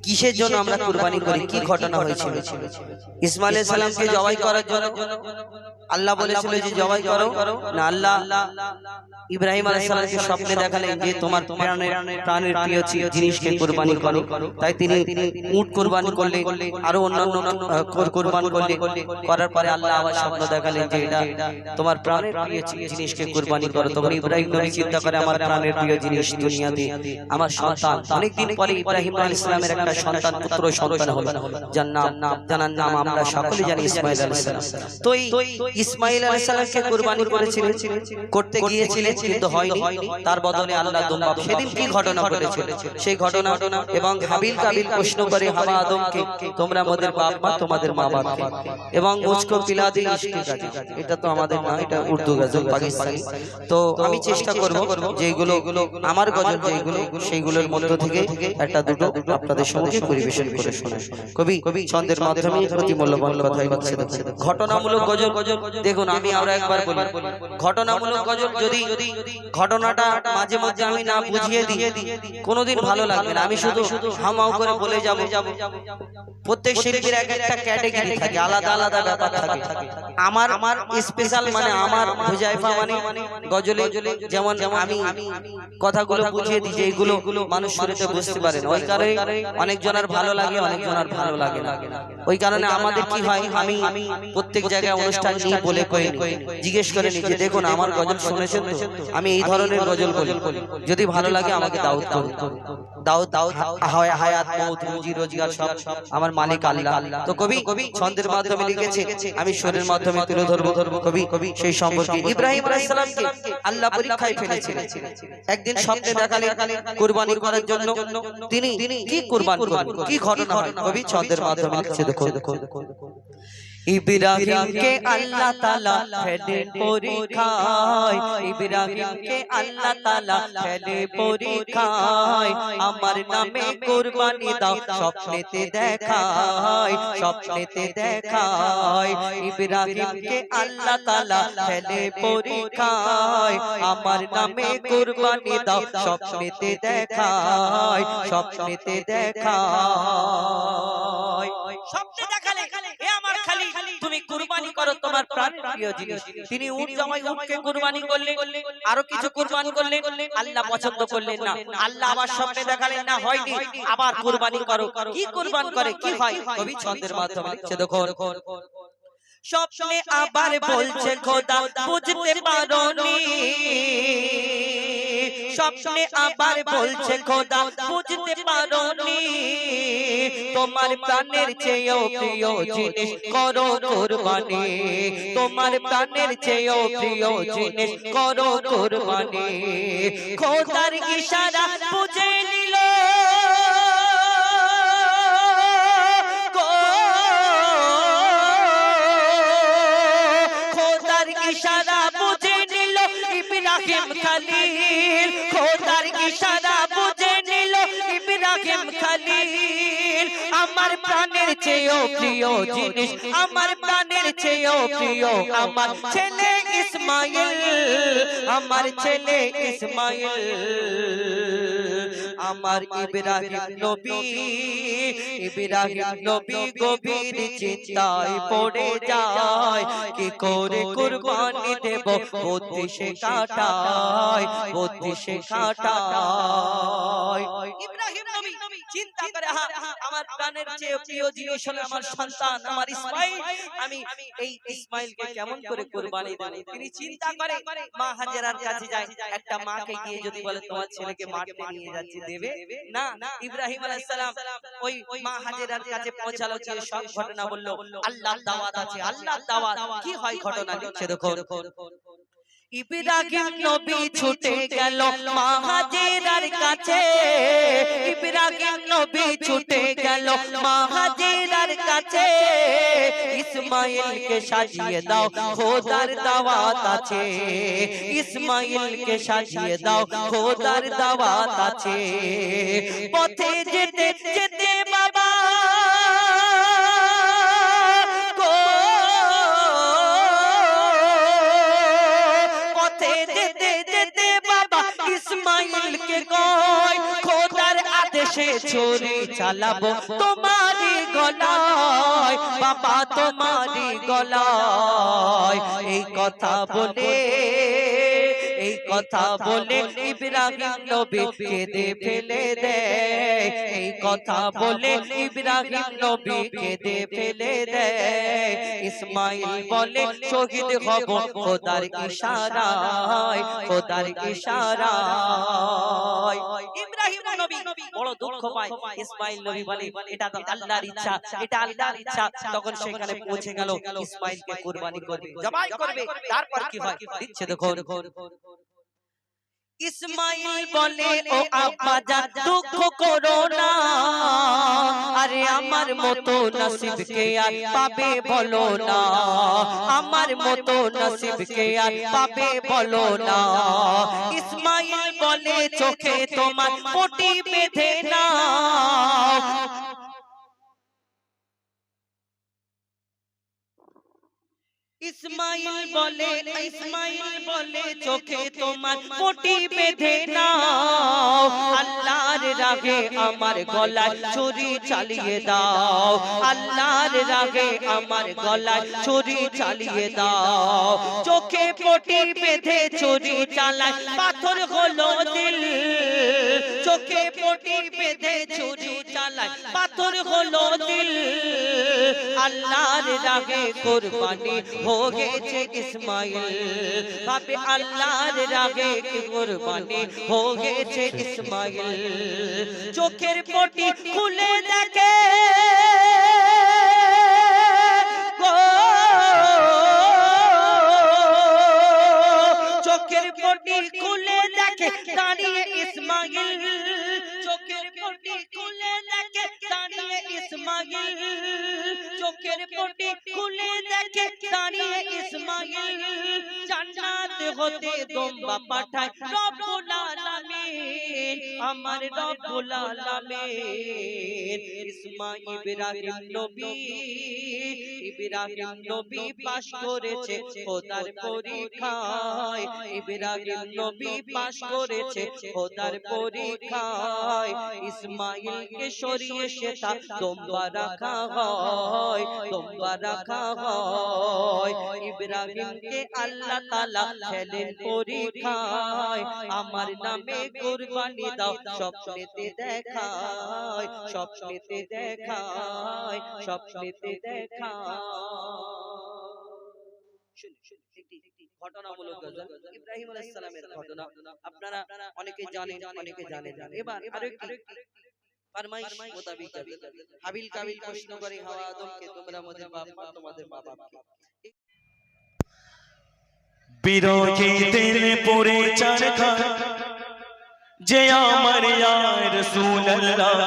কিসের জন্য আমরা কুরবানি করি, কি ঘটনা হয়েছিল? ইসমাইল আলাইহিস সালামকে জবাই করার জন্য আল্লাহ বলেছিল যে জবাই করো না, আল্লাহ ইব্রাহিম আলাইহিস সালামকে স্বপ্নে দেখালেন যে তোমার প্রাণের প্রিয় জিনিসকে কুরবানি করো। তাই তিনি উট কুরবানি করলেন, আরো অন্যান্য কুরবান করলেন। করার পরে আল্লাহ আবার স্বপ্ন দেখালেন যে এটা তোমার প্রাণের প্রিয় জিনিসকে কুরবানি করো। তখন ইব্রাহিম নবী চিন্তা করে আমার প্রাণের প্রিয় জিনিস দুনিয়াতে আমার সন্তান। অনেকদিন পরে ইব্রাহিম আলাইহিস সালামের একটা সন্তান, পুত্র সন্তান হলো, যার নাম আমরা সকলে জানি ইসমাইল আলাইহিস সালাম। তো ইসমাইল আলাইহিস সালামকে কুরবানি করেছিলেন, করতে গিয়েছিলেন কিন্তু হয়নি। তার বদলে আল্লাহ দুম্বা, সেদিন কি ঘটনা ঘটেছিল সেই ঘটনা, এবং হাবিল কাবিল প্রশ্ন করে হাওয়া আদমকে তোমরা আমাদের বাপ মা, তোমাদের মা বাপকে, এবং মুঝকো পিলা দে ইশকে গাজি। এটা তো আমাদের না, এটা উর্দু গজল পাকিস্তানি। তো আমি চেষ্টা করব যেগুলো আমার গজল যেগুলো সেইগুলোর মধ্য থেকে একটা দুটো আপনাদের সঙ্গে পরিবেশন করে শোনাই। কবি ছন্দের মাধ্যমে অতি মূল্যবান কথাই বলছে। ঘটনামূলক গজল দেখুন, আমরা একবার বলি ঘটনামূলক গজল, যদি ঘটনাটা মাঝে মধ্যে আমি না বুঝিয়ে দিই কোনোদিন ভালো লাগবে না। আমি শুধু হামাও করে বলে যাব। প্রত্যেক শিল্পীর এক একটা ক্যাটাগরি থাকে, আলাদা আলাদা ব্যাপার থাকে। আমার স্পেশাল মানে আমার হুজাইফা মানে গজলে যেমন আমি কথাগুলো বুঝিয়ে দিই যে এইগুলো মানুষ শুনতে বুঝতে পারেন। ওই কারণে অনেকজনের ভালো লাগে, অনেকজনের ভালো লাগে না। ওই কারণে আমাদের কি হয়, আমি প্রত্যেক জায়গায় অনুষ্ঠান নিয়ে বলে কই জিজ্ঞেস করে নি যে দেখুন আমার গজল শুনেছেন তো, আমি এই ধরনের গজল বলি, যদি ভালো লাগে আমাকে দাওয়াত করুন। দাওয়াত হায়াত মওত রুজি রোজগার সব আমার মালিক আল্লাহ। তো কবি ছন্দের মাধ্যমে লিখেছে, আমি সুরের মাধ্যমে তুলে ধরবো। কবি সেই সম্পর্কে ইব্রাহিম আলাইহিস সালামকে আল্লাহ পরীক্ষায় ফেলেছিলেন। একদিন স্বপ্নে দেখালেন কুরবানি করার জন্য তিনি কি কুরবান করবেন, কি ঘটনা হয় কবি ছন্দের মাধ্যমে লিখছে। দেখো ইব্রাহিমকে আল্লাহ তাআলা ফেলে পরীক্ষায়, ইব্রাহিমকে আল্লাহ তাআলা ফেলে পরীক্ষায়, আমার নামে কুরবানি দাও স্বপ্নেতে দেখায়, স্বপ্নেতে দেখায়। ইব্রাহিমকে আল্লাহ তাআলা ফেলে পরীক্ষায়, আমার নামে কুরবানি দাও স্বপ্নেতে দেখায়, স্বপ্নেতে দেখায়। স্বপ্নে দেখালে এ আমার খালি তুমি কুরবানি করো তোমার প্রাণের প্রিয় জিনিস। তিনি উট জবাই, উটকে কুরবানি করলেন, আরো কিছু কুরবানি করলেন। আল্লাহ পছন্দ করলেন না। আল্লাহ আবার স্বপ্নে দেখালেন না, হয়নি, আবার কুরবানি করো। কি কুরবান করে কি হয় কবি ছন্দের মাধ্যমে লিখছে। দেখো স্বপ্নে আবার বলছে খোদা বুঝতে পারোনি, স্বপ্নে আবার বলছে খোদা বুঝতে পারোনি, তোমার প্রাণের চেয়েও প্রিয় জিনিস করো কুরবানি, তোমার প্রাণের চেয়েও প্রিয় জিনিস করো কুরবানি। খোদার ইশারা বুঝে নিল, খোদার ইশারা বুঝে নিল ইব্রাহিম খলিল, খোদার ইশারা বুঝে নিল ইব্রাহিম খলিল। আমার প্রাণের চেয়েও প্রিয় জিনিস, আমার প্রাণের চেয়েও প্রিয় আমার ছেলে ইসমাইল, আমার ছেলে ইসমাইল। আমার ইব্রাহিম নবী, ইব্রাহিম নবী গভীর চিন্তায় পড়ে যায়, কি করে কুরবানি দেব বুদ্ধি সে কাটায়, বুদ্ধি সে কাটায়। ইব্রাহিম নবী চিন্তা করে আমার প্রাণের চেয়ে প্রিয় জিনিস হলো আমার সন্তান, আমার ইসমাইল। আমি এই ইসমাইলকে কেমন করে কুরবানি দেব। তিনি চিন্তা করে মা হাজেরার কাছে যায়। একটা মাকে গিয়ে যদি বলে তোমার ছেলেকে মারতে নিয়ে যাচ্ছি, দেবে না? ইব্রাহিম আলাইহিস সালাম ওই মা হাজেরার কাছে পৌঁছালো, যে সব ঘটনা বলল। আল্লাহর দাওয়াত আছে, আল্লাহর দাওয়াত কি হয় ঘটনা লিখছে। দেখো ইব্রাহিম নবী ছুটে গেল মা হাজেরার কাছে, ইব্রাহিম নবী ছুটে গেল মা হাজেরার কাছে, ইসমাইলকে সাজিয়ে দাও খোদার দাওয়াত আছে, ইসমাইলকে সাজিয়ে দাও খোদার দাওয়াত আছে। পথে যেতে যেতে বাবা ইসমাইলকে কয় খোদার আদেশ বসে ছুরি চালাবো তোমারই গলায় বাবা তোমারই গলায় এই কথা বলে ইব্রাহিম নবী কেঁদে ফেলে দেয় এই কথা বলে ইব্রাহিম নবী কেঁদে ফেলে দেয় ইসমাইল বলে শহীদ হব খোদার ইশারায় ইব্রাহিম নবী বড় দুঃখ পায় ইসমাইল নবী বলে এটা তো আল্লাহর ইচ্ছা তখন সেখানে পৌঁছে গেল ইসমাইলকে কুরবানি করবে জবাই করবে তারপর কি হয় দিচ্ছে দেখো ইসমাইল বলে ও আব্বা জান দুঃখ করো না আরে আমার মতো নসিবকে আর পাবে বলো না আমার মতো নসিবকে আর পাবে বলো না ইসমাইল বলে চোখে তোমার পটি বেঁধে নাও ইসমাইল বলে চোখে তোমার পটি বেঁধে নাও আল্লাহর রাগে আমার গলায় ছুরি চালিয়ে দাও আল্লাহর রাগে আমার গলায় ছুরি চালিয়ে দাও চোখে পটি বেঁধে ছুরি চালায় পাথর হলো দিল চোখে পটি বেঁধে ছুরি চালায় পাথর হলো দিল আল্লাহর রাগে কুরবানি हो গেছে ইসমাইল বাপে আল্লাহর রাগে কুরবানি हो গেছে ইসমাইল চোখের পটি খুলে দেখে চোখের পটি খুলে দেখে দাঁড়িয়ে ইসমাইল চোখের পটি খুলে দেখে দাঁড়িয়ে ইসমাইল চোখের পটি খুলে দেখে দাঁড়িয়ে ইসমাইল জান্নাত হতে দম্বা পাঠায় রব্বুল আলামিন আমার রব্বুল আলামিন ইব্রাহিম নবী পাস করেছে খোদার পরীক্ষায় ইব্রাহিম নবী পাস করেছে খোদার পরীক্ষায় ইসমাইলকে সরিয়ে সেটা দম্বা রাখা হয় ইব্রাহিমকে আল্লাহ তাআলা ফেলেন পরীক্ষায় আমার নামে কুরবানি দাও স্বপ্নেতে দেখায় ঘটনামূলক গজল ইব্রাহিম আলাইহিস সালামের ঘটনা আপনারা অনেকে জানেন অনেকে জানেন না এবার আরেকটি ফরমাইশ মোতাবেক হাবিল কাবিল প্রশ্ন করে হাওয়া আদমকে তোমরা আমাদের বাপ মা তোমাদের মা বাপকে বিরোধীদের পড়ে চারখা যে আমার ইয়া রাসূলুল্লাহ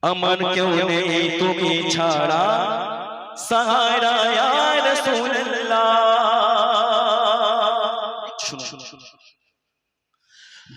আমার কেউ নেই তুমি ছাড়া সাহারা ইয়া রাসূলুল্লাহ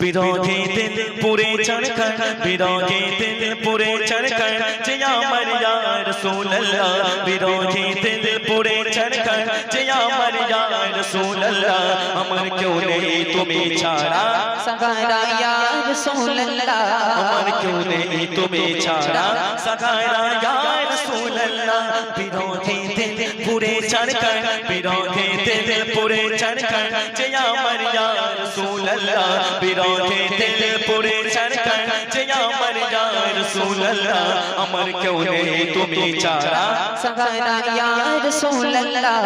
বিরোধীদের পড়ে চারখা বিরোধীদের পড়ে চারখা যে আমার ইয়া রাসূলুল্লাহ বিরোধীদের পড়ে চারখা যে আমার ইয়া রাসূলুল্লাহ আমার কেউ নেই তুমি ছাড়া সাহারা ইয়া রাসূলুল্লাহ আমার কেউ নেই তুমি ছাড়া সাহারা ইয়া রাসূলুল্লাহ বিরোধীদের পড়ে চারখা বিরোধীদের পড়ে চারখা যে আমার ইয়া রাসূলুল্লাহ বিরোধীদের পড়ে চারখা যে আমার ইয়া রাসূলুল্লাহ আমার কেউ নেই তুমি ছাড়া সাহারা ইয়া রাসূলুল্লাহ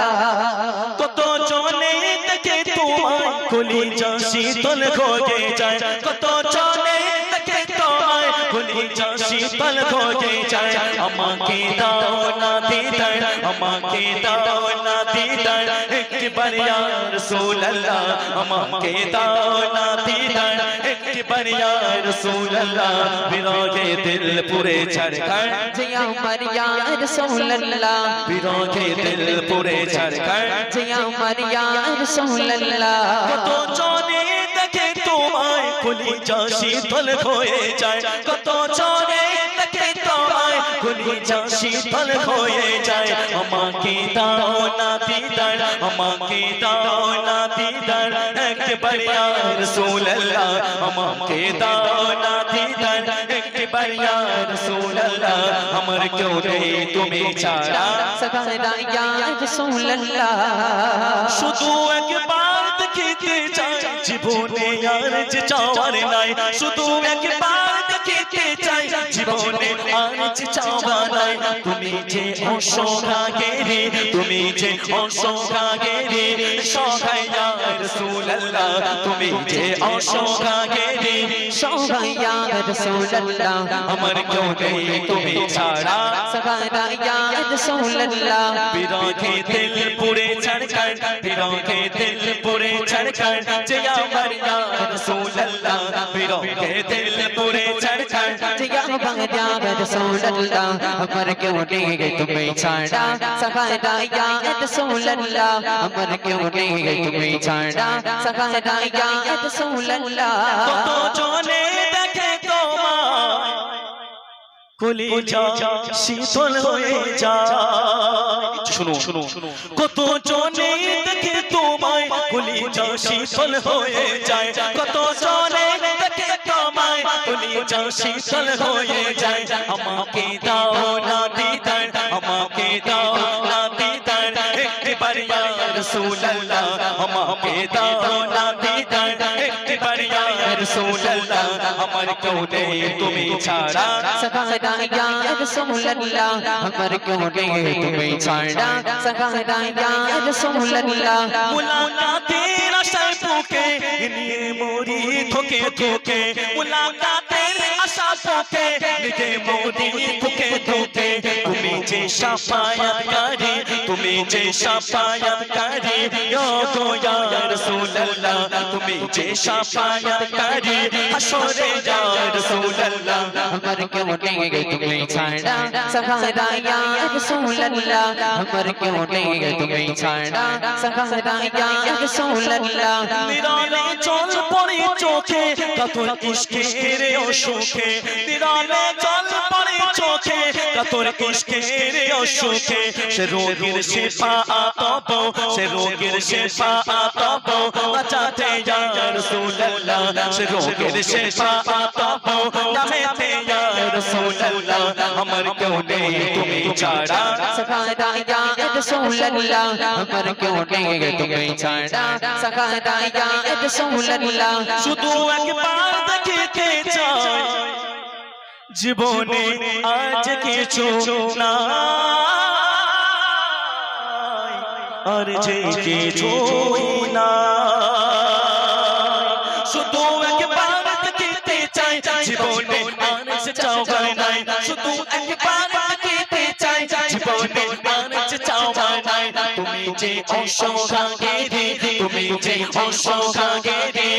কত জনে দেখে তোমায় কলিজা শীতল হয়ে যায় কত জনে দেখে তোমায় কলিজা শীতল হয়ে যায় আমাকে দাও না দিদার আমাকে দাও না দিদার একবার ইয়া রাসূলুল্লাহ আমাকে দাও না দিদার একবার ইয়া রাসূলুল্লাহ বিরোধে দিল পুরে ছাড়খার যে আমার ইয়া রাসূলুল্লাহ বিরোধে দিল পুরে ছাড়খার যে আমার ইয়া রাসূলুল্লাহ কত জনে দেখে তোমায় কলিজা শীতল হয়ে যায় কত জনে দেখে তোমায় কলিজা শীতল হয়ে যায় আমাকে দাও না দিদার আমাকে দাও না দিদার একবার ইয়া রাসূলুল্লাহ আমাকে দাও না দিদার একবার ইয়া রাসূলুল্লাহ আমার কেউ নেই তুমি ছাড়া সরকার ইয়া রাসূলুল্লাহ শুধু একবার দেখিতে চাই জীবনে আর যে চাওয়ার নাই শুধু একবার দেখিতে চাই জীবনে আর যে চাওয়ার নাই তুমি যে অসহাগেরে তুমি যে অসহাগেরে সহায় ইয়া রাসূলুল্লাহ তুমি যে অসহাগেরে সহায় ইয়া রাসূলুল্লাহ আমার কেউ নেই তুমি ছাড়া সরকার ইয়া রাসূলুল্লাহ বিরোধী দিল পুরে ছাড়কার বিরোধী দিল পুরে ছাড়কার যে আমার ইয়া রাসূলুল্লাহ বিরোধী দিল পুরে ছাড়কার जिया बंगया रसूलुल्लाह अमर क्यों नहीं गई तुम्हें छाड़ा सगाया या रसूलुल्लाह अमर क्यों नहीं गई तुम्हें छाड़ा सगाया या रसूलुल्लाह কত জনে দেখে তোমায় কলিজা শীতল হয়ে যায় শুনো কত জনে দেখে তোমায় কলিজা শীতল হয়ে যায় কত জনে দেখে তোমায় কলিজা শীতল হয়ে যায় আমাকে দাও না দিদার আমাকে দাও না দিদার একবার ইয়া রাসূলুল্লাহ আমাকে দাও না দিদার একবার ইয়া রাসূলুল্লাহ আমার কেউ নেই তুমি ছাড়া सगाया या रसूलुल्लाह अमर क्यों नहीं गई तुम्हें छाड़ा सगाया या रसूलुल्लाह मुलाकातेर आशाय बुके निये मोरी थोके थोके मुलाकातेर आशा बुके निये मोरी थोके थोके তুমি যে শাফায়াতকারী তুমি যে শাফায়াতকারী ইয়া গো ইয়া রাসূলুল্লাহ তুমি যে শাফায়াতকারী হাসরে ইয়া রাসূলুল্লাহ अमर क्यों नहीं गई तुम्हें छाड़ा सगाया या रसूलुल्लाह अमर क्यों नहीं गई तुम्हें छाड़ा सगाया या रसूलुल्लाह নিরালে জল পড়ে চোখে কাতর ইশকের অসুখে নিরালে জল পড়ে চোখে কাতর ইশকের অসুখে সে রোগীর শিফা আতব সে রোগীর শিফা আতব বাঁচাতে ইয়া রাসূলুল্লাহ সে রোগীর শিফা আতব নামেতে ইয়া রাসূলুল্লাহ আমার কেউ নেই তুমি ছাড়া सगाया या रसूलुल्लाह अमर क्यों नहीं गई तुम्हें छाड़ा सगाया या रसूलुल्लाह শুধু একবার দেখিতে চাই জীবনে আজ কিছু না আর যে কিছুই না শুধু একবার দেখিতে চাই জীবনে আর যে চাওয়ার নাই শুধু একবার দেখিতে চাই জীবনে আর যে চাওয়ার নাই তুমি যে অসহাগেরে তুমি যে অসহাগেরে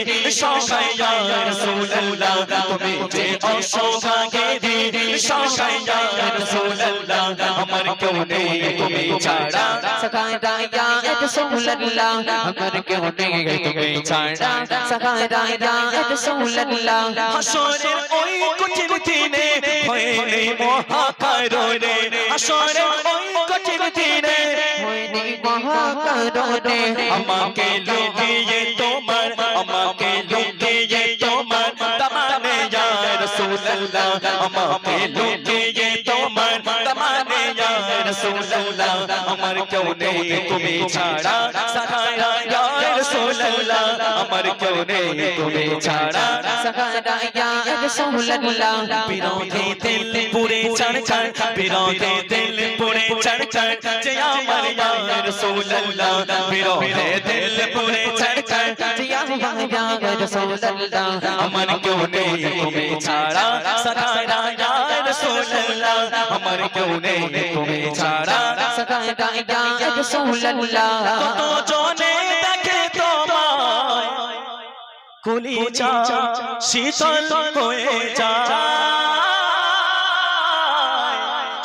সহায় ইয়া রাসূলুল্লাহ তুমি যে অসহাগেরে সহায় ইয়া রাসূলুল্লাহ আমার কেউ নেই তুমি ছাড়া सगाया या रसूलुल्लाह अमर क्यों नहीं गई तुम्हें छाड़ा सगाया या रसूलुल्लाह হাসরের ওই কঠিন দিনে ভয় নেই মহাকারণে হাসরের ওই কঠিন দিনে होने महाकरुणे আমাকে লুকিয়ে তোমার আমাকে লুকিয়ে তোমার তামানে ইয়া রাসূলুল্লাহ আমাকে লুকিয়ে তোমার তামানে ইয়া রাসূলুল্লাহ আমার কেউ নেই তুমি ছাড়া সাহারা ইয়া রাসূলুল্লাহ আমার কেউ নেই তুমি ছাড়া सगाया या रसूलुल्लाह বিরোধী দিল পুরে চড়চড় বিরোধী দিল পুরে চড়চড় যে আমার ইয়া রাসূলুল্লাহ বিরোধী দিল পুরে চড়চড় जिया बंगया रसूलुल्लाह আমার কেউ নেই তুমি ছাড়া সাহারা ইয়া রাসূলুল্লাহ আমার কেউ নেই তুমি ছাড়া सगाया या रसूलुल्लाह কত জনে দেখে তোমায় কলিজা শীতল হয়ে যায়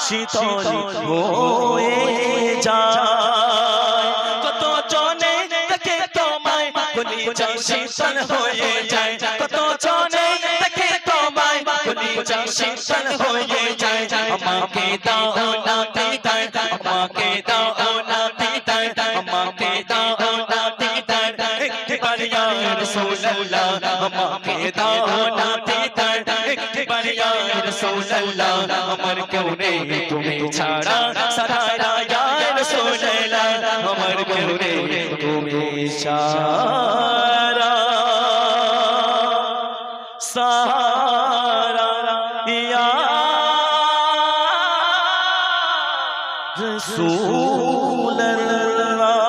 শীতল হয়ে যায় কত জনে দেখে তোমায় কলিজা শীতল হয়ে যায় কত জনে দেখে তোমায় ভালোবাসা শীতল হয়ে যায় আমাকে দাও না পিতার আমাকে দাও না পিতার আমাকে দাও না পিতার একবার ইয়া রাসূলুল্লাহ আমাকে দাও না পিতার একবার ইয়া রাসূলুল্লাহ আমার কেউ নেই তুমি ছাড়া সাহারা ইয়া রাসূলুল্লাহ আমার কেউ নেই তুমি ছাড়া সাহারা ইয়া রাসূলুল্লাহ